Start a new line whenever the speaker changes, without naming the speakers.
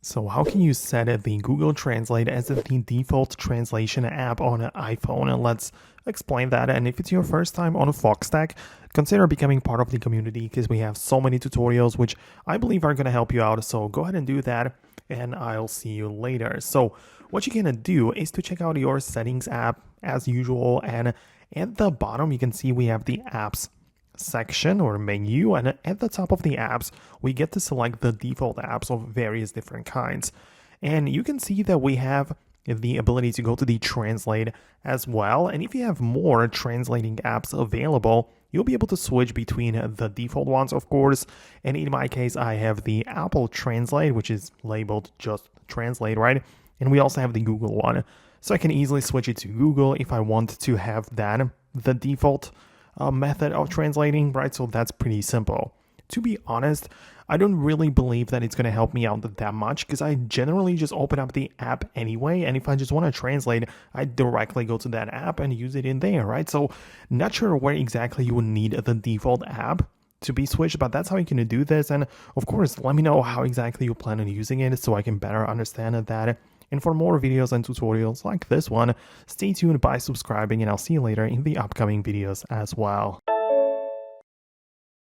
So how can you set the Google Translate as the default translation app on an iPhone? And let's explain that. And if it's your first time on Foxtecc, consider becoming part of the community because we have so many tutorials which I believe are going to help you out. So go ahead and do that and I'll see you later. So what you're going to do is to check out your settings app as usual, and at the bottom you can see we have the apps section or menu, and at the top of the apps we get to select the default apps of various different kinds, and you can see that we have the ability to go to the translate as well. And if you have more translating apps available, you'll be able to switch between the default ones, of course. And in my case, I have the Apple Translate, which is labeled just translate, right? And we also have the Google one, so I can easily switch it to Google if I want to have that the default method of translating, right? So that's pretty simple. To be honest, I don't really believe that it's going to help me out that much because I generally just open up the app anyway, and if I just want to translate, I directly go to that app and use it in there, right? So not sure where exactly you would need the default app to be switched, but that's how you can do this. And of course, let me know how exactly you plan on using it so I can better understand that. And for more videos and tutorials like this one, stay tuned by subscribing, and I'll see you later in the upcoming videos as well.